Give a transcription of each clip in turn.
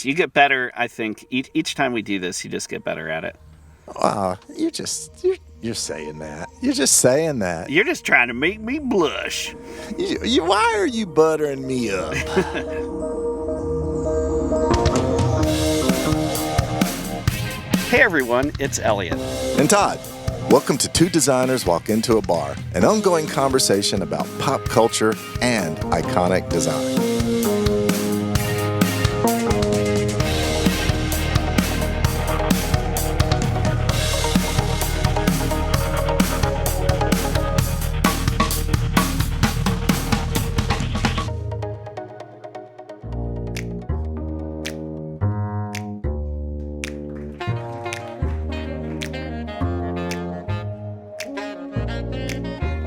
You get better, I think. Each time we do this, you just get better at it. You're saying that. You're just saying that. You're just trying to make me blush. Why are you buttering me up? Hey everyone, it's Elliot. And Todd. Welcome to Two Designers Walk Into a Bar, an ongoing conversation about pop culture and iconic design.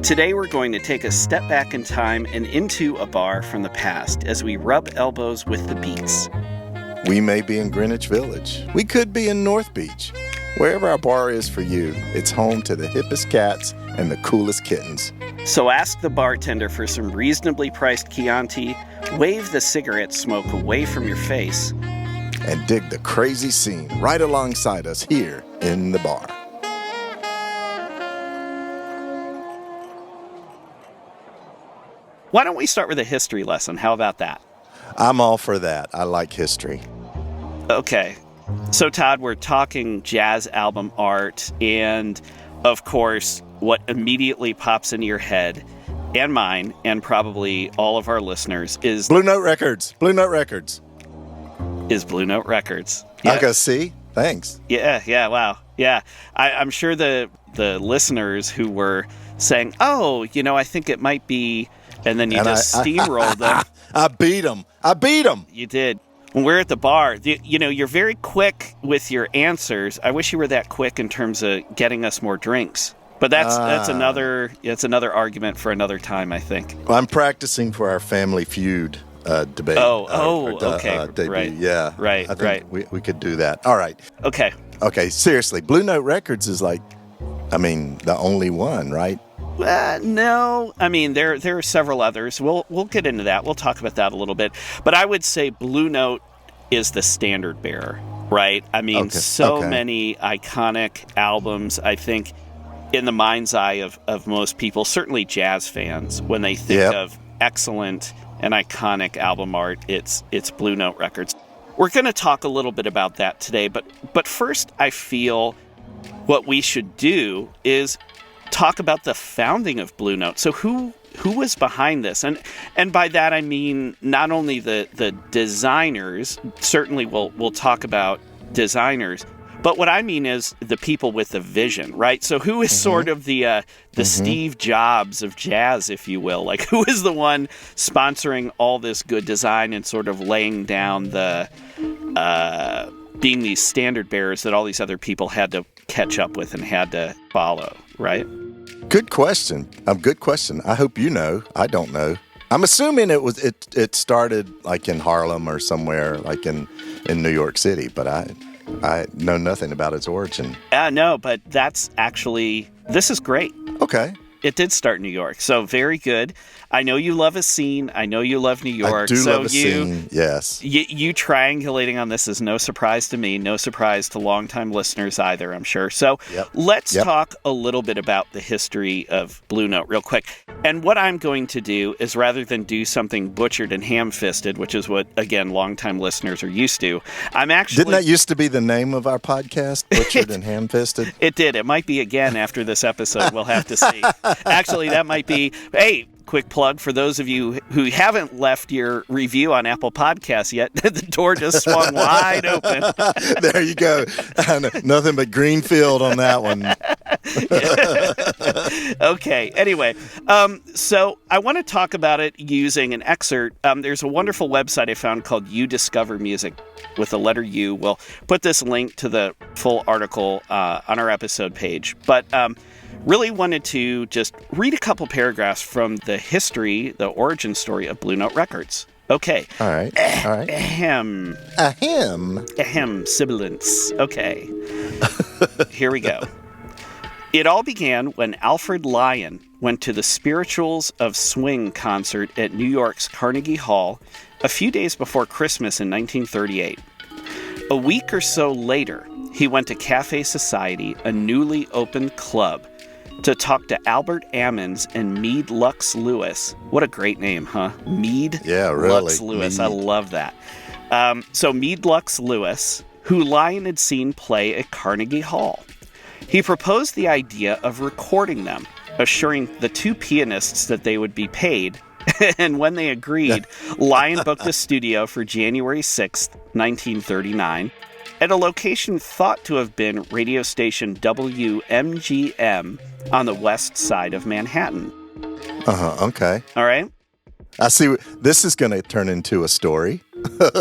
Today we're going to take a step back in time and into a bar from the past as we rub elbows with the beats. We may be in Greenwich Village. We could be in North Beach. Wherever our bar is for you, it's home to the hippest cats and the coolest kittens. So ask the bartender for some reasonably priced Chianti, wave the cigarette smoke away from your face, and dig the crazy scene right alongside us here in the bar. Why don't we start with a history lesson? How about that? I'm all for that. I like history. Okay. So, Todd, we're talking jazz album art, and, of course, what immediately pops into your head, and mine, and probably all of our listeners, is... Blue Note Records. Blue Note Records. Is Blue Note Records. Yeah. I go, see? Thanks. Yeah, wow. Yeah. I'm sure the listeners who were saying, oh, I think it might be... And then you steamrolled them. I beat them. You did. When we're at the bar, you're very quick with your answers. I wish you were that quick in terms of getting us more drinks. But that's another argument for another time, I think. Well, I'm practicing for our Family Feud debate. Okay. Debut. Right. Yeah. Right. I think we could do that. All right. Okay. Seriously, Blue Note Records is the only one, right? No, I mean there are several others. We'll get into that. We'll talk about that a little bit. But I would say Blue Note is the standard bearer, right? I mean, many iconic albums. I think in the mind's eye of most people, certainly jazz fans, when they think of excellent and iconic album art, it's Blue Note Records. We're going to talk a little bit about that today. But first, I feel what we should do is talk about the founding of Blue Note. So who was behind this? And by that I mean not only the designers, certainly we'll talk about designers, but what I mean is the people with the vision, right? So who is sort of the Steve Jobs of jazz, if you will? Like, who is the one sponsoring all this good design and sort of laying down the being these standard bearers that all these other people had to catch up with and had to follow, right? Good question. Good question. I hope you know. I don't know. I'm assuming it started like in Harlem or somewhere like in New York City, but I know nothing about its origin. No, but this is great. Okay. It did start in New York, so very good. I know you love a scene. I know you love New York. I do love a scene, yes. You triangulating on this is no surprise to me, no surprise to longtime listeners either, I'm sure. So let's talk a little bit about the history of Blue Note real quick. And what I'm going to do is, rather than do something butchered and ham-fisted, which is what, again, longtime listeners are used to, Didn't that used to be the name of our podcast, Butchered and Ham-Fisted? It did. It might be again after this episode. We'll have to see. Actually, that might be... Hey, quick plug for those of you who haven't left your review on Apple Podcasts yet. The door just swung wide open. There you go. Nothing but green field on that one. Okay. Anyway, so I want to talk about it using an excerpt. There's a wonderful website I found called You Discover Music with the letter U. We'll put this link to the full article on our episode page. But really wanted to just read a couple paragraphs from the origin story of Blue Note Records. Okay. All right. Ahem. Sibilance. Okay. Here we go. It all began when Alfred Lyon went to the Spirituals of Swing concert at New York's Carnegie Hall a few days before Christmas in 1938. A week or so later, he went to Cafe Society, a newly opened club, to talk to Albert Ammons and Meade Lux Lewis. What a great name, huh? Meade Lux Lewis. Meade. I love that. So Meade Lux Lewis, who Lyon had seen play at Carnegie Hall. He proposed the idea of recording them, assuring the two pianists that they would be paid. And when they agreed, Lyon booked the studio for January 6th, 1939, at a location thought to have been radio station WMGM on the west side of Manhattan. Okay. All right. I see. This is going to turn into a story.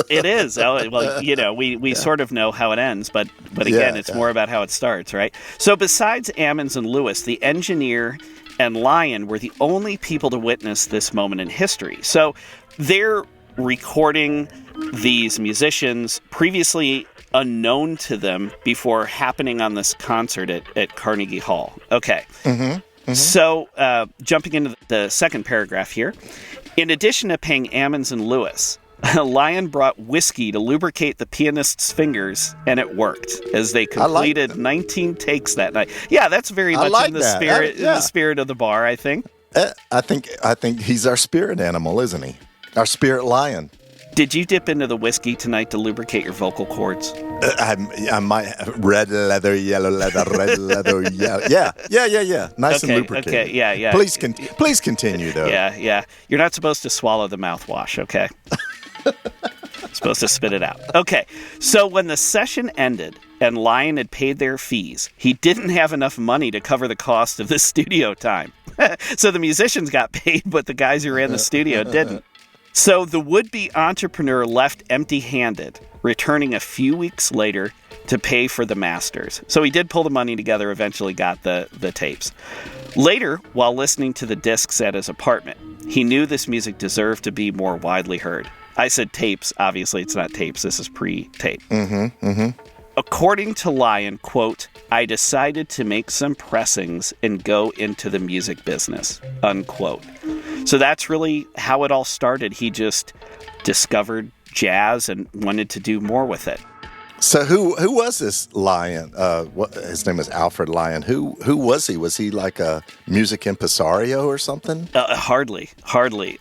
It is. Well, we sort of know how it ends, but again, it's more about how it starts, right? So besides Ammons and Lewis, the engineer and Lyon were the only people to witness this moment in history. So they're recording these musicians previously unknown to them before happening on this concert at Carnegie Hall. Okay. So jumping into the second paragraph here, in addition to paying Ammons and Lewis, Lyon brought whiskey to lubricate the pianist's fingers, and it worked as they completed 19 takes that night. Yeah, that's very much in the spirit, in the spirit of the bar, I think. I think he's our spirit animal, isn't he? Our spirit lion. Did you dip into the whiskey tonight to lubricate your vocal cords? I might. Red leather, yellow leather, red leather, yellow. Yeah. Nice and lubricated. Okay, yeah. Please continue, though. Yeah. You're not supposed to swallow the mouthwash, okay? Supposed to spit it out. Okay, so when the session ended and Lyon had paid their fees, he didn't have enough money to cover the cost of the studio time. So the musicians got paid, but the guys who ran the studio didn't. So the would-be entrepreneur left empty-handed, returning a few weeks later to pay for the masters. So he did pull the money together, eventually got the tapes. Later, while listening to the discs at his apartment, he knew this music deserved to be more widely heard. I said tapes. Obviously, it's not tapes. This is pre-tape. According to Lyon, quote, I decided to make some pressings and go into the music business, unquote. So that's really how it all started. He just discovered jazz and wanted to do more with it. So who was this Lyon? His name was Alfred Lyon. Who was he? Was he like a music impresario or something? Hardly.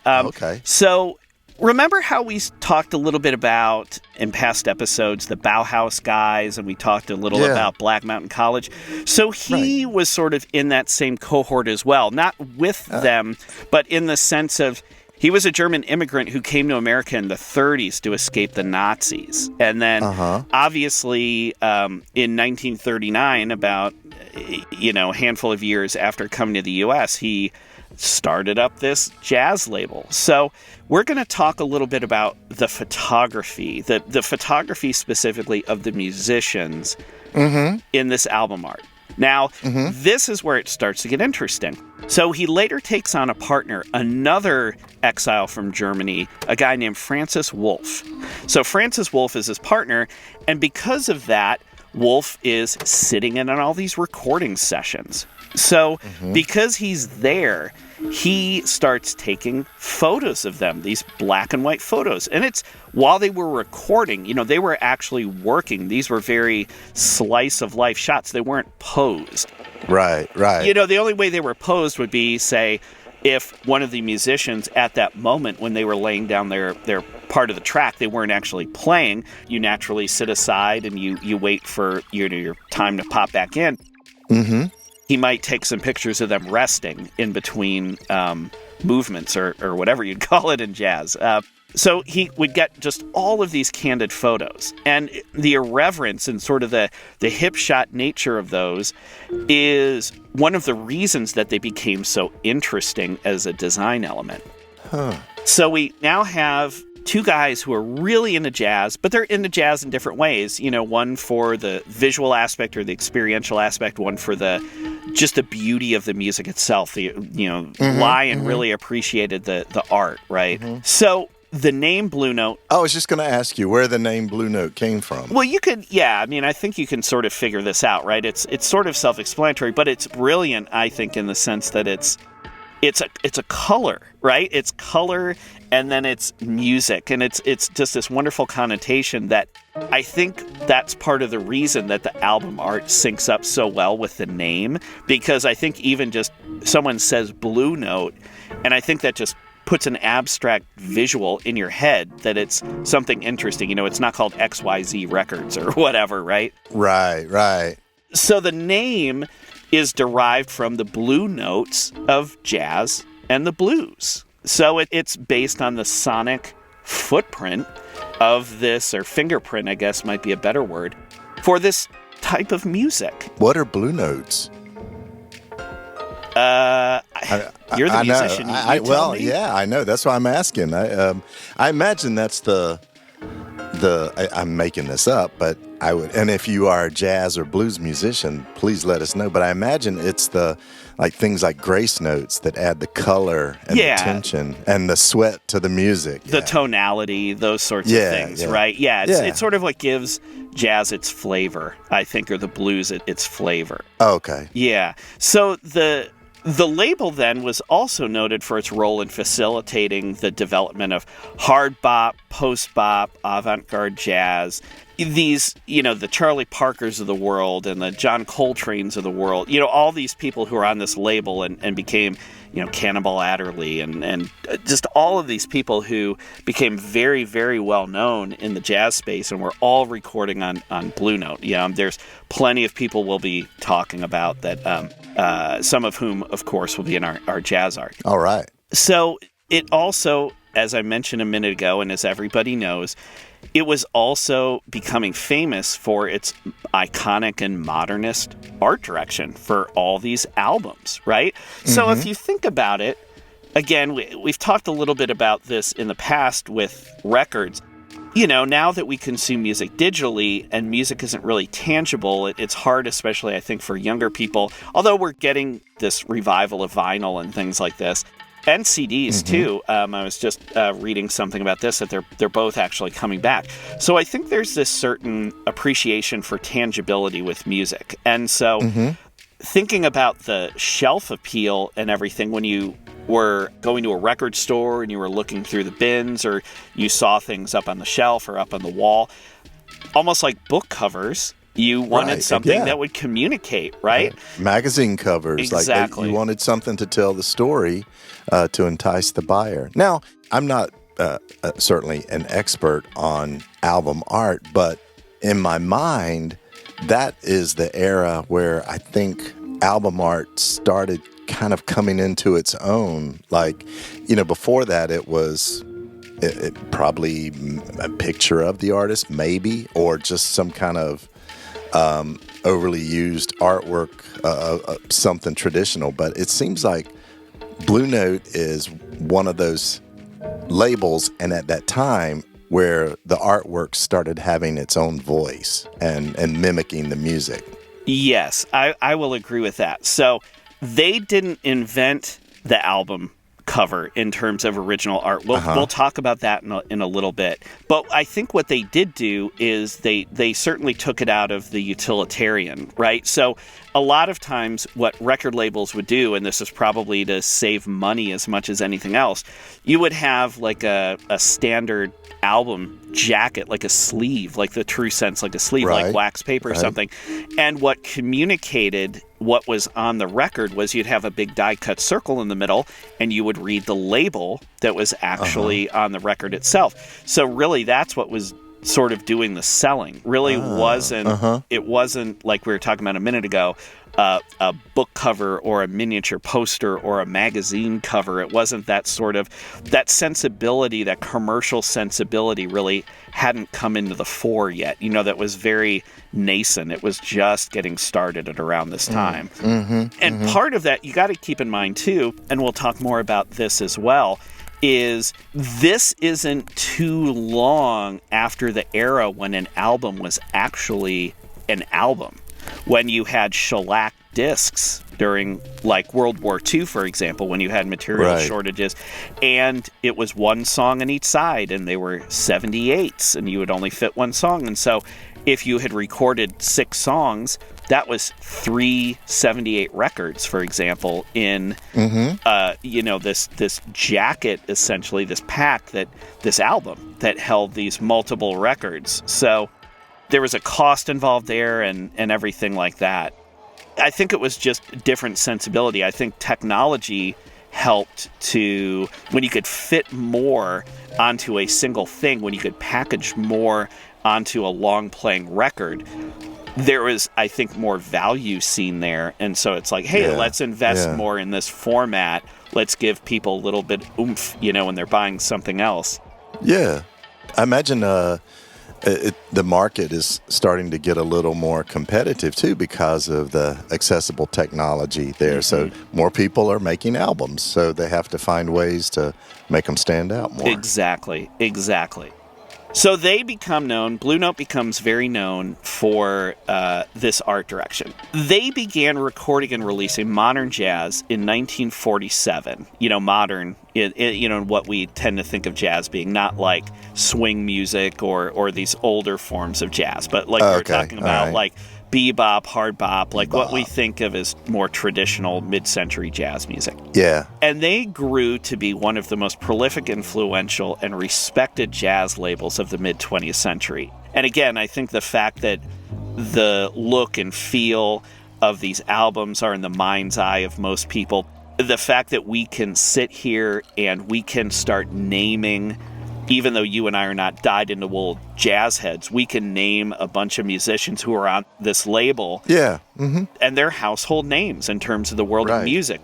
Okay. So remember how we talked a little bit about, in past episodes, the Bauhaus guys, and we talked a little about Black Mountain College? So he was sort of in that same cohort as well. Not with them, but in the sense of he was a German immigrant who came to America in the 30s to escape the Nazis. And then, obviously, in 1939, about a handful of years after coming to the U.S., he started up this jazz label. So we're going to talk a little bit about the photography, the photography specifically of the musicians in this album art. Now, this is where it starts to get interesting. So he later takes on a partner, another exile from Germany, a guy named Francis Wolff. So Francis Wolff is his partner, and because of that, Wolff is sitting in on all these recording sessions. So because he's there, he starts taking photos of them, these black and white photos. And it's while they were recording, they were actually working. These were very slice of life shots. They weren't posed. Right. The only way they were posed would be, say, if one of the musicians at that moment when they were laying down their part of the track, they weren't actually playing, you naturally sit aside and you wait for your time to pop back in. He might take some pictures of them resting in between movements or whatever you'd call it in jazz. So he would get just all of these candid photos. And the irreverence and sort of the hip shot nature of those is one of the reasons that they became so interesting as a design element. So we now have two guys who are really into jazz, but they're into jazz in different ways. One for the visual aspect or the experiential aspect, one for just the beauty of the music itself. Lyon really appreciated the art, right? So the name Blue Note. I was just going to ask you where the name Blue Note came from. Well, you could, I think you can sort of figure this out, right? It's sort of self-explanatory, but it's brilliant, I think, in the sense that it's it's a color, right? It's color, and then it's music, and it's just this wonderful connotation that I think that's part of the reason that the album art syncs up so well with the name, because I think even just someone says Blue Note, and I think that just puts an abstract visual in your head that it's something interesting. You know, it's not called XYZ Records or whatever, right? Right. So the name is derived from the blue notes of jazz and the blues. So it's based on the sonic footprint of this, or fingerprint, I guess might be a better word, for this type of music. What are blue notes? You're the musician. Well, yeah, I know. That's why I'm asking. I imagine that's I'm making this up, but I would. And if you are a jazz or blues musician, please let us know. But I imagine it's things like grace notes that add the color and the tension and the sweat to the music. The tonality, those sorts of things, right? Yeah, it's sort of what gives jazz its flavor, I think, or the blues its flavor. Okay. Yeah. So the label then was also noted for its role in facilitating the development of hard bop, post bop, avant-garde jazz. These, the Charlie Parkers of the world and the John Coltrane's of the world, all these people who are on this label and became, Cannonball Adderley and just all of these people who became very, very well known in the jazz space and were all recording on Blue Note. There's plenty of people we'll be talking about that, some of whom, of course, will be in our jazz art. All right. So it also, as I mentioned a minute ago, and as everybody knows, it was also becoming famous for its iconic and modernist art direction for all these albums, right? Mm-hmm. So if you think about it, again, we've talked a little bit about this in the past with records. Now that we consume music digitally and music isn't really tangible, it's hard, especially I think for younger people, although we're getting this revival of vinyl and things like this. And CDs too. I was just reading something about this, that they're both actually coming back. So I think there's this certain appreciation for tangibility with music. And so thinking about the shelf appeal and everything, when you were going to a record store and you were looking through the bins, or you saw things up on the shelf or up on the wall, almost like book covers, you wanted something that would communicate, right? Magazine covers. Exactly. Like you wanted something to tell the story to entice the buyer. Now, I'm not certainly an expert on album art, but in my mind, that is the era where I think album art started kind of coming into its own. Like, before that, it was it probably a picture of the artist, maybe, or just some kind of overly used artwork, something traditional. But it seems like Blue Note is one of those labels, and at that time where the artwork started having its own voice and mimicking the music. Yes, I will agree with that. So they didn't invent the album cover in terms of original art. We'll talk about that in a little bit. But I think what they did do is they certainly took it out of the utilitarian, right? So a lot of times what record labels would do, and this is probably to save money as much as anything else, you would have like a standard album jacket, like a sleeve, like the true sense, like a sleeve, like wax paper or something. And what communicated what was on the record was you'd have a big die-cut circle in the middle, and you would read the label that was actually on the record itself. So really, that's what was sort of doing the selling. Really wasn't. It wasn't like we were talking about a minute ago, a book cover or a miniature poster or a magazine cover. It wasn't that sort of, that sensibility, that commercial sensibility really hadn't come into the fore yet. That was very nascent. It was just getting started at around this time. And part of that, you got to keep in mind too, and we'll talk more about this as well, is this isn't too long after the era when an album was actually an album. when you had shellac discs during like World War II, for example, when you had material shortages, and it was one song on each side, and they were 78s, and you would only fit one song. And so if you had recorded 6 songs, that was 3 78 records, for example, in this jacket, essentially, this pack, this album that held these multiple records. So there was a cost involved there and everything like that. I think it was just different sensibility. I think technology helped to, when you could fit more onto a single thing, when you could package more onto a long playing record, there was, I think, more value seen there. And so it's like, hey, let's invest more in this format. Let's give people a little bit oomph, when they're buying something else. Yeah. I imagine the market is starting to get a little more competitive, too, because of the accessible technology there. So more people are making albums, so they have to find ways to make them stand out more. Exactly. So they become known, Blue Note becomes very known for this art direction. They began recording and releasing modern jazz in 1947. Modern, in what we tend to think of jazz being, not like swing music or these older forms of jazz, but like we're talking about, like bebop, hard bop, like what we think of as more traditional mid-century jazz music. Yeah. And they grew to be one of the most prolific, influential, and respected jazz labels of the mid-20th century. And again, I think the fact that the look and feel of these albums are in the mind's eye of most people, the fact that we can sit here and we can start naming, even though you and I are not dyed-in-the-wool jazz heads, we can name a bunch of musicians who are on this label. Yeah. Mm-hmm. And they're household names in terms of the world of music.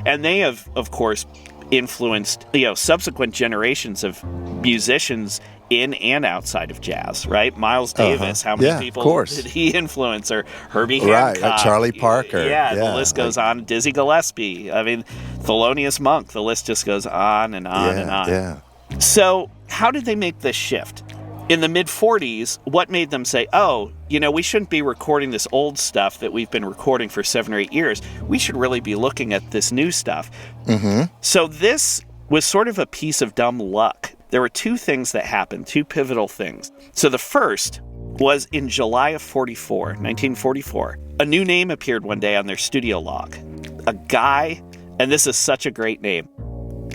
And they have, of course, influenced, subsequent generations of musicians in and outside of jazz, right? Miles Davis, how many people did he influence? Or Herbie Hancock. Charlie Parker. The list goes on. Dizzy Gillespie. I mean, Thelonious Monk. The list just goes on and on and on. Yeah. So how did they make this shift? In the mid-40s, what made them say, we shouldn't be recording this old stuff that we've been recording for 7 or 8 years. We should really be looking at this new stuff. Mm-hmm. So this was sort of a piece of dumb luck. There were 2 things that happened, 2 pivotal things. So the first was in July of 1944. A new name appeared one day on their studio log. A guy, and this is such a great name,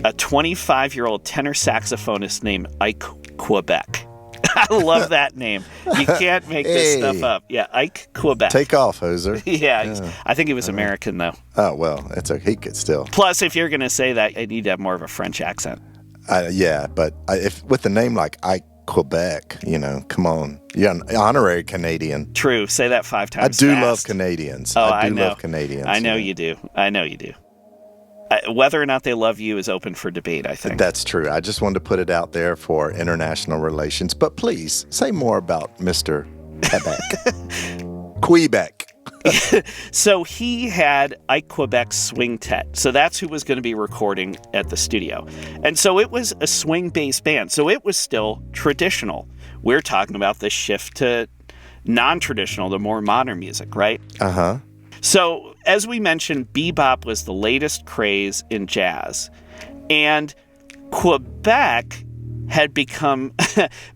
a 25-year-old tenor saxophonist named Ike Quebec. I love that name. You can't make this stuff up. Yeah, Ike Quebec. Take off, Hoser. Yeah. I think he was American, though. Oh, well, he could still. Plus, if you're going to say that, I need to have more of a French accent. But if with a name like Ike Quebec, come on. You're an honorary Canadian. True. Say that 5 times I do fast. love Canadians. Oh, I do know. love Canadians. I know you do. Whether or not they love you is open for debate, I think. That's true. I just wanted to put it out there for international relations. But please, say more about Mr. Quebec. Quebec. So he had Ike Quebec's swing tet. So that's who was going to be recording at the studio. And so it was a swing-based band. So it was still traditional. We're talking about the shift to non-traditional, the more modern music, right? Uh-huh. So, as we mentioned, bebop was the latest craze in jazz. And Quebec had become,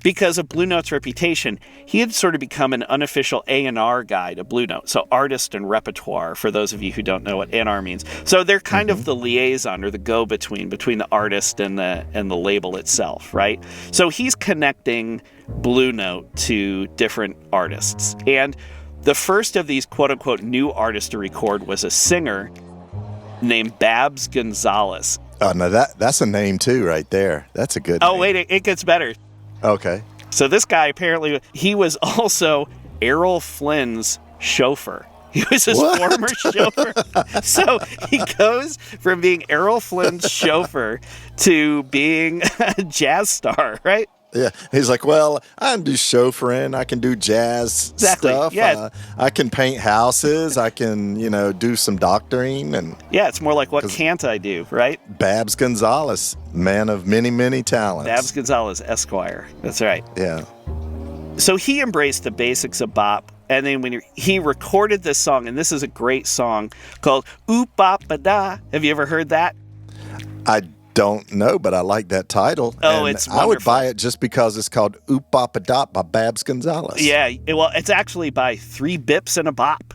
because of Blue Note's reputation, he had sort of become an unofficial A&R guy to Blue Note. So artist and repertoire, for those of you who don't know what A&R means. So they're kind of the liaison or the go-between between the artist and the label itself, right? So he's connecting Blue Note to different artists. And the first of these quote-unquote new artists to record was a singer named Babs Gonzalez. Oh, no, that's a name too right there. That's a good name. Oh, wait, it gets better. Okay. So this guy, apparently, he was also Errol Flynn's chauffeur. He was his former chauffeur. So he goes from being Errol Flynn's chauffeur to being a jazz star, right? Yeah, he's like, well, I can do chauffeuring, I can do jazz stuff, yeah. I can paint houses, I can, do some doctoring, and yeah, it's more like what can't I do, right? Babs Gonzalez, man of many, many talents. Babs Gonzalez, Esquire. That's right. Yeah. So he embraced the basics of bop And then when he recorded this song, and this is a great song called Oop-Bop-Ba-Da. Have you ever heard that? I don't know, but I like that title. Oh, it's wonderful. I would buy it just because it's called Oop Bop a Dop by Babs Gonzalez. Yeah, well, it's actually by 3 Bips and a Bop.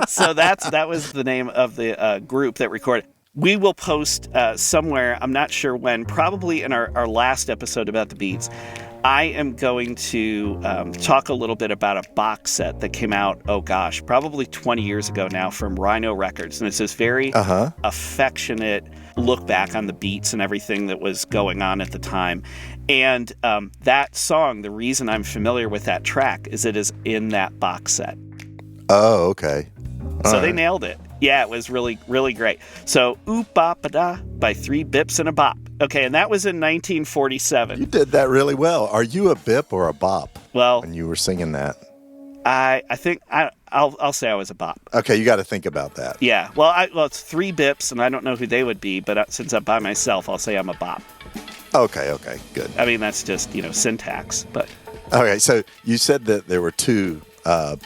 So that was the name of the group that recorded. We will post somewhere, I'm not sure when, probably in our last episode about the Beats, I am going to talk a little bit about a box set that came out, probably 20 years ago now from Rhino Records. And it's this very affectionate look back on the Beats and everything that was going on at the time. And that song, the reason I'm familiar with that track is it is in that box set. Oh, okay. So they nailed it. Yeah, it was really, really great. So, Oop-Bop-A-Da by 3 Bips and a Bop. Okay, and that was in 1947. You did that really well. Are you a bip or a bop? Well, when you were singing that, I think I'll say I was a bop. Okay, you got to think about that. Yeah. Well, it's 3 Bips, and I don't know who they would be, but since I'm by myself, I'll say I'm a bop. Okay, good. I mean, that's just syntax, but. Okay, so you said that there were 2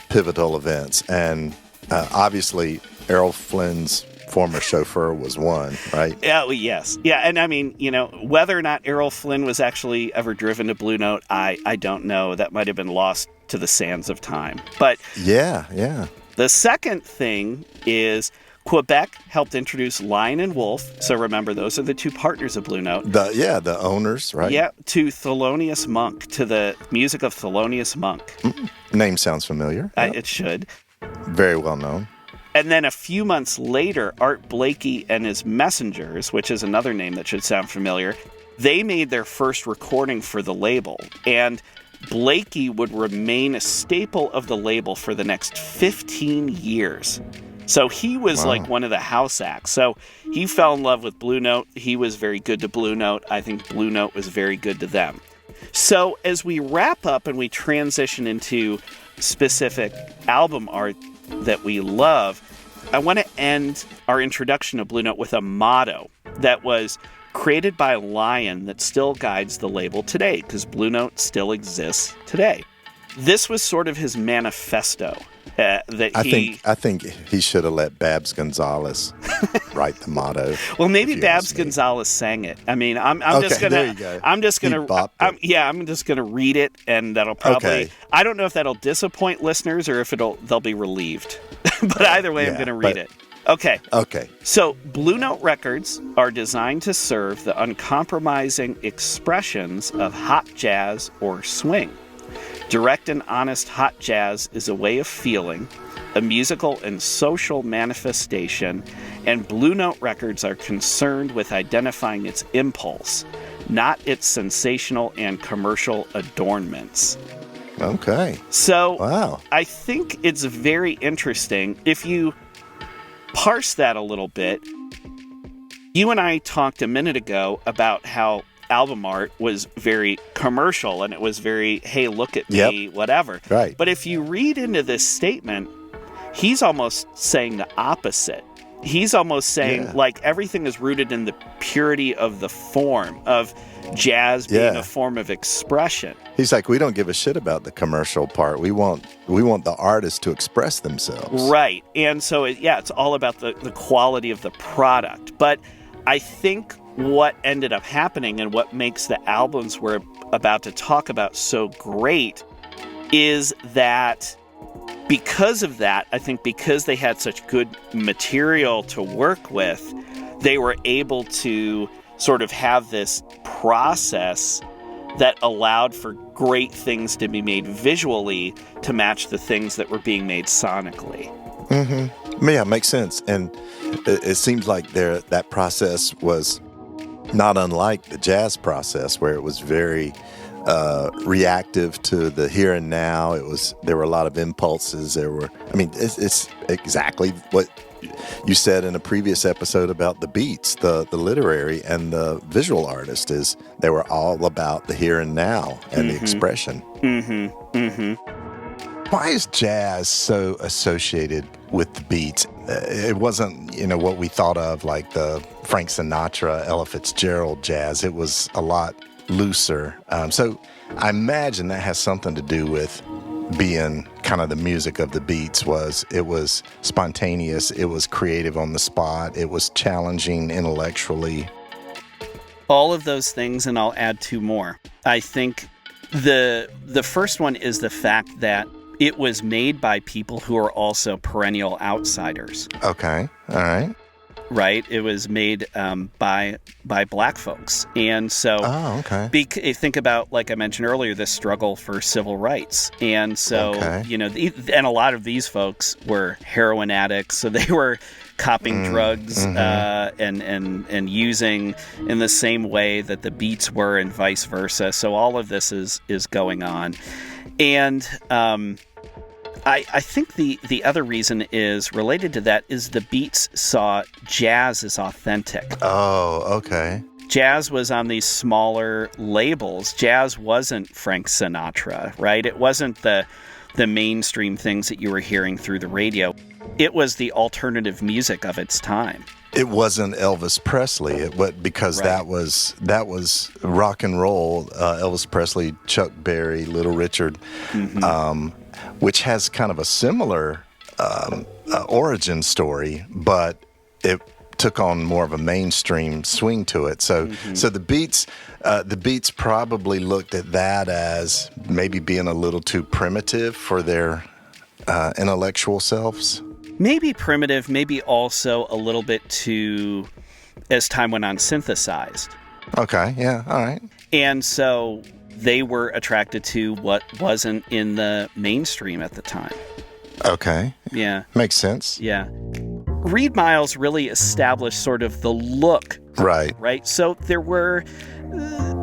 pivotal events, and obviously Errol Flynn's former chauffeur was one, right? Yeah, well, yes. Yeah, and I mean, whether or not Errol Flynn was actually ever driven to Blue Note, I don't know. That might have been lost to the sands of time. But yeah. The second thing is Quebec helped introduce Lion and Wolf. So remember, those are the 2 partners of Blue Note. The owners, right? Yeah, to Thelonious Monk, to the music of Thelonious Monk. Name sounds familiar. Yep. It should. Very well known. And then a few months later, Art Blakey and his Messengers, which is another name that should sound familiar, they made their first recording for the label. And Blakey would remain a staple of the label for the next 15 years. So he was like one of the house acts. So he fell in love with Blue Note. He was very good to Blue Note. I think Blue Note was very good to them. So as we wrap up and we transition into specific album art that we love, I want to end our introduction to Blue Note with a motto that was created by Lion that still guides the label today, because Blue Note still exists today. This was sort of his manifesto. I think he should have let Babs Gonzalez write the motto. Well, maybe Babs Gonzalez sang it. I mean, I'm just gonna read it, and that'll probably. Okay. I don't know if that'll disappoint listeners or if they'll be relieved. But either way, I'm gonna read it. Okay. So, Blue Note records are designed to serve the uncompromising expressions of hot jazz or swing. Direct and honest hot jazz is a way of feeling, a musical and social manifestation, and Blue Note records are concerned with identifying its impulse, not its sensational and commercial adornments. Okay. So, wow. I think it's very interesting. If you parse that a little bit, you and I talked a minute ago about how album art was very commercial and it was very, hey, look at me, whatever. Right. But if you read into this statement, he's almost saying the opposite. He's almost saying like everything is rooted in the purity of the form of jazz being a form of expression. He's like, we don't give a shit about the commercial part. We want the artist to express themselves. Right. And so, it's all about the quality of the product. But I think what ended up happening and what makes the albums we're about to talk about so great is that because of that, I think because they had such good material to work with, they were able to sort of have this process that allowed for great things to be made visually to match the things that were being made sonically. Mm-hmm. Yeah, makes sense. And it seems like that process was not unlike the jazz process, where it was very reactive to the here and now. There were a lot of impulses. It's exactly what you said in a previous episode about the Beats, the literary and the visual artist, is they were all about the here and now and the expression. Mm-hmm. Mm-hmm. Why is jazz so associated with the Beats? It wasn't, what we thought of like the Frank Sinatra, Ella Fitzgerald jazz. It was a lot looser. So I imagine that has something to do with being kind of the music of the Beats. It was spontaneous, it was creative on the spot, it was challenging intellectually. All of those things, and I'll add two more. I think the first one is the fact that it was made by people who are also perennial outsiders. Okay, all right. Right? It was made by black folks. And so think about, like I mentioned earlier, this struggle for civil rights. And so, and a lot of these folks were heroin addicts. So they were copying drugs and using in the same way that the Beats were and vice versa. So all of this is going on. And I think the other reason is related to that is the Beats saw jazz as authentic. Oh, okay. Jazz was on these smaller labels. Jazz wasn't Frank Sinatra, right? It wasn't the mainstream things that you were hearing through the radio. It was the alternative music of its time. It wasn't Elvis Presley, because that was rock and roll. Elvis Presley, Chuck Berry, Little Richard, which has kind of a similar origin story, but it took on more of a mainstream swing to it. So the Beats probably looked at that as maybe being a little too primitive for their intellectual selves. Maybe primitive, maybe also a little bit too, as time went on, synthesized. Okay, yeah, all right. And so they were attracted to what wasn't in the mainstream at the time. Okay. Yeah. Makes sense. Yeah. Reed Miles really established sort of the look. Right. Right? So there were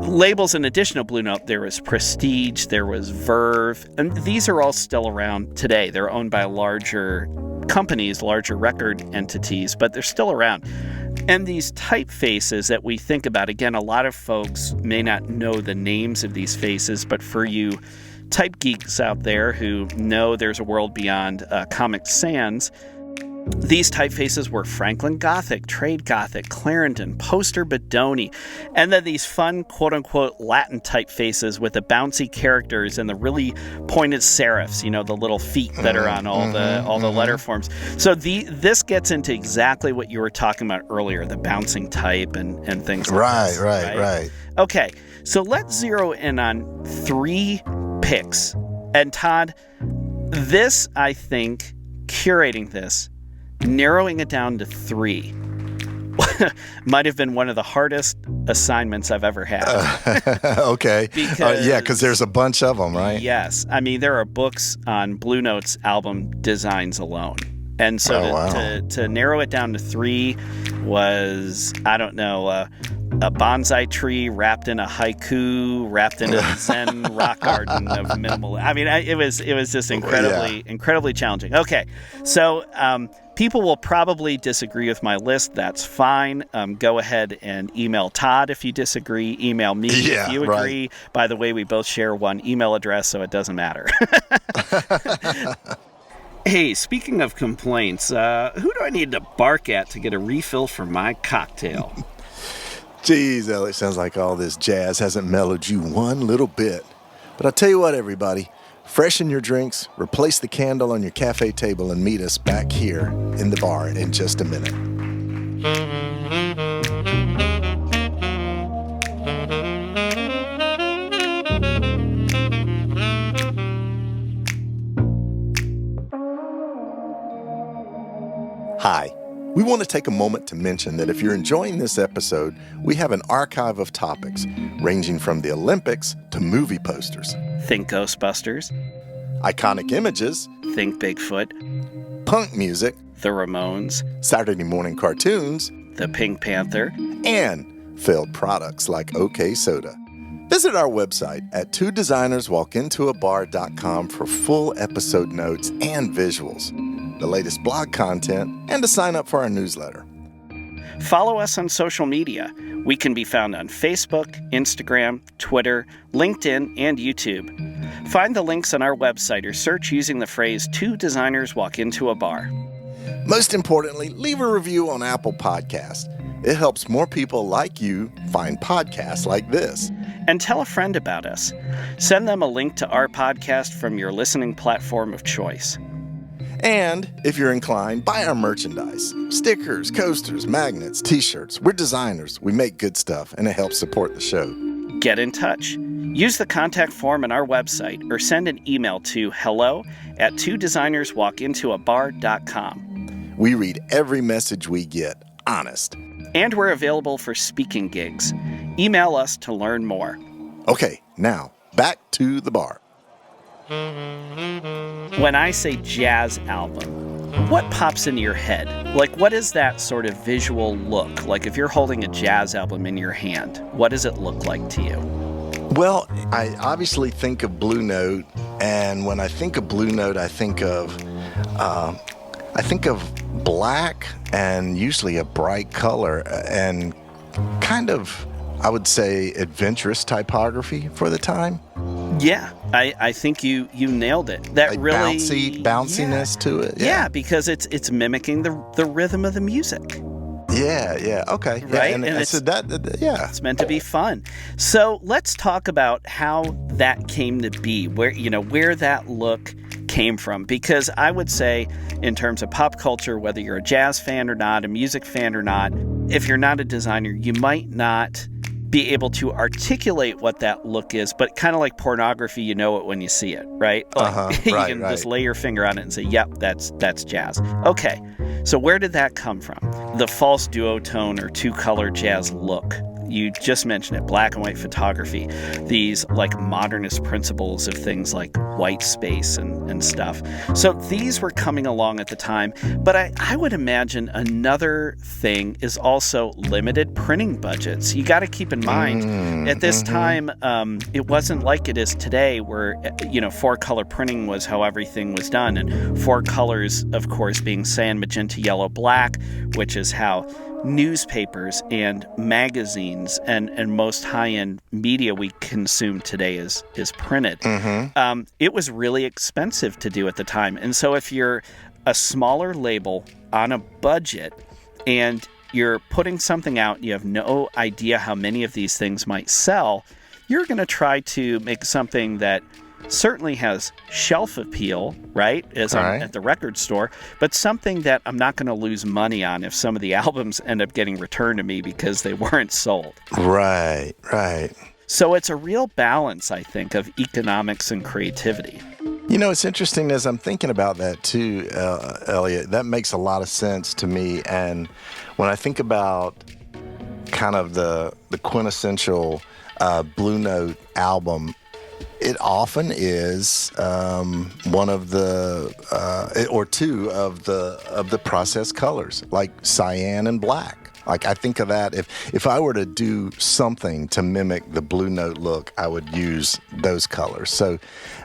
labels in addition to Blue Note. There was Prestige, there was Verve, and these are all still around today. They're owned by larger companies, larger record entities, but they're still around. And these typefaces that we think about, again, a lot of folks may not know the names of these faces, but for you type geeks out there who know there's a world beyond Comic Sans, these typefaces were Franklin Gothic, Trade Gothic, Clarendon, Poster Bedoni, and then these fun quote-unquote Latin typefaces with the bouncy characters and the really pointed serifs, the little feet that are on all the letter forms. So this gets into exactly what you were talking about earlier, the bouncing type and things like this. Right. Okay, so let's zero in on 3 picks. And Todd, this, I think, curating this, narrowing it down to 3 might have been one of the hardest assignments I've ever had. Okay. Because there's a bunch of them, right? Yes. I mean, there are books on Blue Note's album designs alone. And so to narrow it down to 3 was, I don't know, a bonsai tree wrapped in a haiku, wrapped in a Zen rock garden of minimal. I mean, it was just incredibly challenging. Okay, so people will probably disagree with my list. That's fine. Go ahead and email Todd if you disagree. Email me if you agree. Right. By the way, we both share one email address, so it doesn't matter. Hey, speaking of complaints, who do I need to bark at to get a refill for my cocktail? Geez, Elliot, sounds like all this jazz hasn't mellowed you one little bit. But I'll tell you what, everybody. Freshen your drinks, replace the candle on your cafe table, and meet us back here in the bar in just a minute. Hi. We want to take a moment to mention that if you're enjoying this episode, we have an archive of topics ranging from the Olympics to movie posters. Think Ghostbusters. Iconic images. Think Bigfoot. Punk music. The Ramones. Saturday morning cartoons. The Pink Panther. And failed products like OK Soda. Visit our website at twodesignerswalkintoabar.com for full episode notes and visuals, the latest blog content, and to sign up for our newsletter. Follow us on social media. We can be found on Facebook, Instagram, Twitter, LinkedIn, and YouTube. Find the links on our website or search using the phrase 2 Designers Walk Into a Bar. Most importantly, leave a review on Apple Podcasts. It helps more people like you find podcasts like this. And tell a friend about us. Send them a link to our podcast from your listening platform of choice. And if you're inclined, buy our merchandise. Stickers, coasters, magnets, t-shirts. We're designers. We make good stuff, and it helps support the show. Get in touch. Use the contact form on our website or send an email to hello@twodesignerswalkintoabar.com. We read every message we get. Honest. And we're available for speaking gigs. Email us to learn more. Okay, now, back to the bar. When I say jazz album, what pops into your head? Like, what is that sort of visual look? Like, if you're holding a jazz album in your hand, what does it look like to you? Well, I obviously think of Blue Note, and when I think of Blue Note, I think of black and usually a bright color and kind of, I would say, adventurous typography for the time. Yeah, I think you nailed it. That like really bounciness to it. Yeah, because it's mimicking the rhythm of the music. Yeah, okay. Right? Yeah, and I it's, said that, yeah. It's meant to be fun. So let's talk about how that came to be, where that look came from. Because I would say, in terms of pop culture, whether you're a jazz fan or not, a music fan or not, if you're not a designer, you might not be able to articulate what that look is, but kind of like pornography, you know it when you see it, right? Like, you can just lay your finger on it and say, yep, that's jazz. Okay, so where did that come from? The false duotone or two-color jazz look. You just mentioned it, black and white photography, these like modernist principles of things like white space and stuff. So these were coming along at the time, but I would imagine another thing is also limited printing budgets. You got to keep in mind, at this time, it wasn't like it is today where, 4-color printing was how everything was done. And 4 colors, of course, being cyan, magenta, yellow, black, which is how newspapers and magazines and most high-end media we consume today is printed. It was really expensive to do at the time. And so if you're a smaller label on a budget and you're putting something out and you have no idea how many of these things might sell, you're going to try to make something that certainly has shelf appeal, right, as I'm at the record store, but something that I'm not going to lose money on if some of the albums end up getting returned to me because they weren't sold. Right. So it's a real balance, I think, of economics and creativity. It's interesting as I'm thinking about that too, Elliot. That makes a lot of sense to me. And when I think about kind of the quintessential Blue Note album, it often is one of the or two of the processed colors, like cyan and black. Like I think of that if I were to do something to mimic the Blue Note look, I would use those colors. So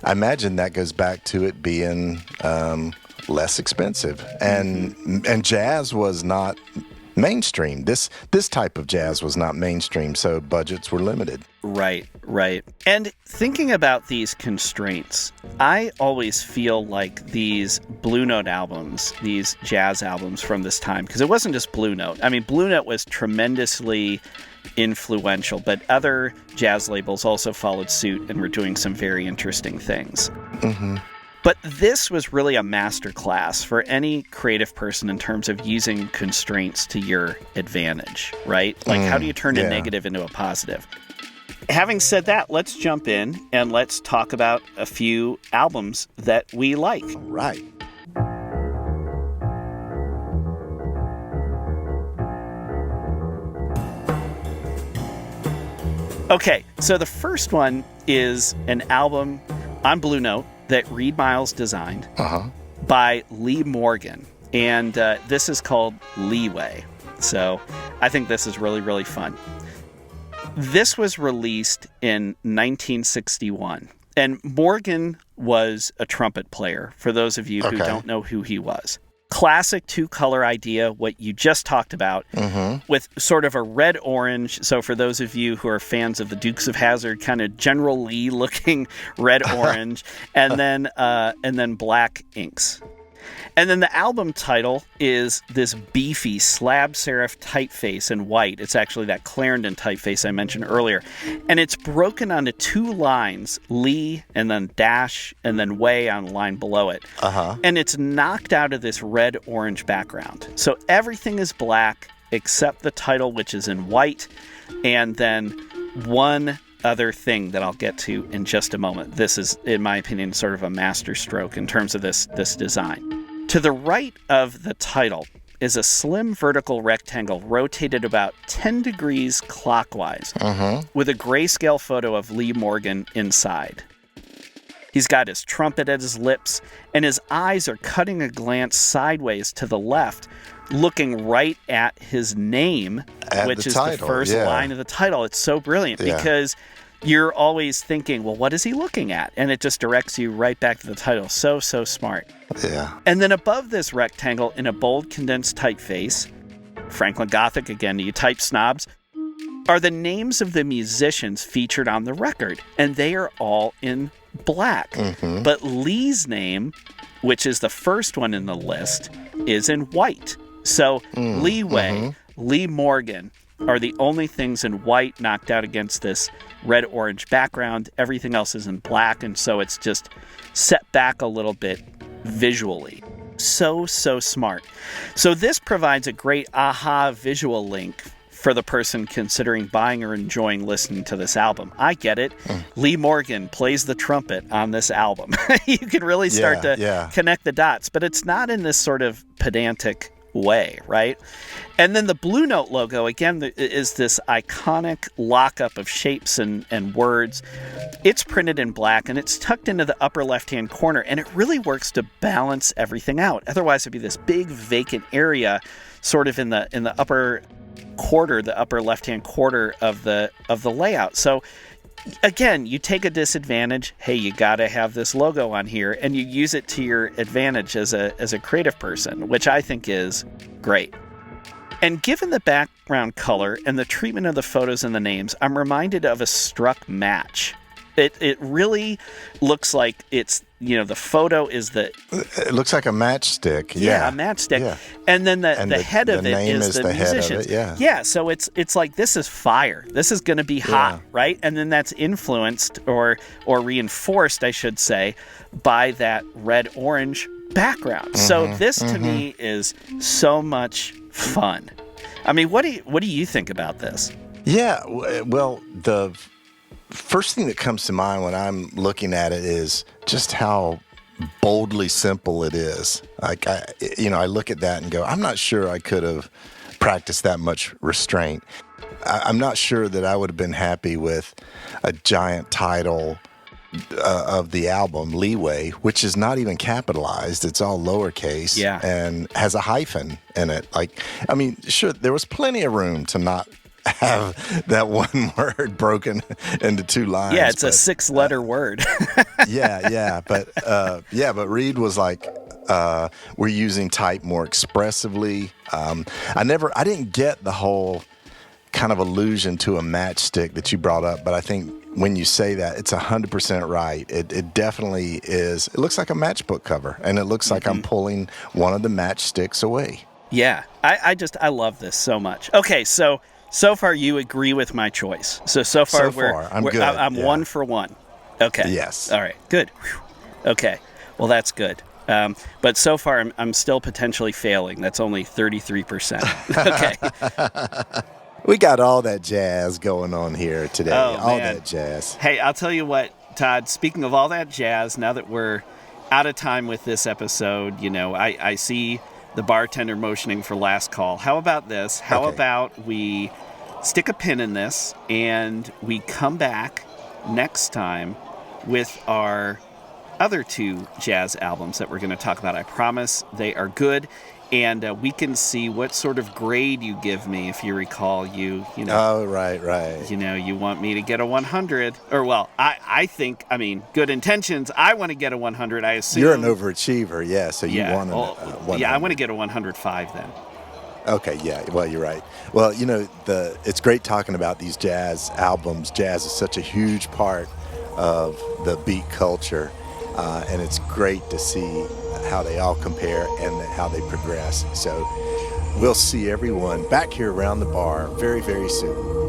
I imagine that goes back to it being less expensive, and jazz was not mainstream. This type of jazz was not mainstream, so budgets were limited. Right. And thinking about these constraints, I always feel like these Blue Note albums, these jazz albums from this time, because it wasn't just Blue Note. I mean, Blue Note was tremendously influential, but other jazz labels also followed suit and were doing some very interesting things. But this was really a masterclass for any creative person in terms of using constraints to your advantage, right? Like, how do you turn a negative into a positive? Having said that, let's jump in and let's talk about a few albums that we like. Right. Okay, so the first one is an album on Blue Note that Reed Miles designed by Lee Morgan. And this is called Leeway. So I think this is really, really fun. This was released in 1961. And Morgan was a trumpet player, for those of you who don't know who he was. Classic two-color idea, what you just talked about, with sort of a red-orange. So for those of you who are fans of the Dukes of Hazzard, kind of General Lee-looking red-orange, and then black inks. And then the album title is this beefy slab serif typeface in white. It's actually that Clarendon typeface I mentioned earlier. And it's broken onto 2 lines, Lee and then dash and then way on the line below it. And it's knocked out of this red-orange background. So everything is black except the title, which is in white. And then one other thing that I'll get to in just a moment. This is, in my opinion, sort of a masterstroke in terms of this design. To the right of the title is a slim vertical rectangle rotated about 10 degrees clockwise with a grayscale photo of Lee Morgan inside. He's got his trumpet at his lips, and his eyes are cutting a glance sideways to the left, looking right at his name, which is the first line of the title. It's so brilliant because you're always thinking, well, what is he looking at? And it just directs you right back to the title. So smart. Yeah. And then above this rectangle, in a bold condensed typeface, Franklin Gothic, again, to you type snobs, are the names of the musicians featured on the record. And they are all in black. But Lee's name, which is the first one in the list, is in white. So Leeway, Lee Morgan are the only things in white knocked out against this red-orange background. Everything else is in black, and so it's just set back a little bit visually. So smart. So this provides a great aha visual link for the person considering buying or enjoying listening to this album. I get it. Lee Morgan plays the trumpet on this album. You can really start to connect the dots, but it's not in this sort of pedantic way, right? And then the Blue Note logo, again, is this iconic lockup of shapes and words. It's printed in black, and it's tucked into the upper left-hand corner, and it really works to balance everything out. Otherwise, it'd be this big vacant area sort of in the upper quarter, the upper left-hand quarter of the layout. So again, you take a disadvantage. Hey, you got to have this logo on here, and you use it to your advantage as a creative person, which I think is great. And given the background color and the treatment of the photos and the names, I'm reminded of a struck match. It really looks like it's, the photo is the... It looks like a matchstick. Yeah, a matchstick. Yeah. And then the head of it is the musicians. Yeah, so it's like, this is fire. This is going to be hot, right? And then that's influenced or reinforced, I should say, by that red-orange background. So this, to me, is so much fun. I mean, what do you think about this? Yeah, well, the first thing that comes to mind when I'm looking at it is just how boldly simple it is. Like, I look at that and go, I'm not sure I could have practiced that much restraint. I'm not sure that I would have been happy with a giant title of the album, Leeway, which is not even capitalized. It's all lowercase and has a hyphen in it. Like, I mean, sure, there was plenty of room to not have that one word broken into 2 lines. Yeah, it's a 6-letter word. But Reed was like, we're using type more expressively. I didn't get the whole kind of allusion to a matchstick that you brought up, but I think when you say that, it's 100% right. It definitely is. It looks like a matchbook cover, and it looks like I'm pulling one of the matchsticks away. Yeah, I love this so much. Okay, so far you agree with my choice. So far I'm good. I'm 1 for 1. Okay. Yes. All right. Good. Whew. Okay. Well, that's good. But so far I'm still potentially failing. That's only 33%. Okay. We got all that jazz going on here today. All that jazz. Hey, I'll tell you what, Todd, speaking of all that jazz, now that we're out of time with this episode, I see the bartender motioning for last call. How about this? How about we stick a pin in this and we come back next time with our other 2 jazz albums that we're going to talk about. I promise they are good. And we can see what sort of grade you give me. If you recall, you know. Oh, right. You want me to get a 100, or well, I think, good intentions. I want to get a 100. I assume you're an overachiever, yeah. So you want a 100. Yeah, I want to get a 105 then. Okay, yeah. Well, you're right. Well, it's great talking about these jazz albums. Jazz is such a huge part of the beat culture, and it's great to see how they all compare and how they progress. So we'll see everyone back here around the bar very, very soon.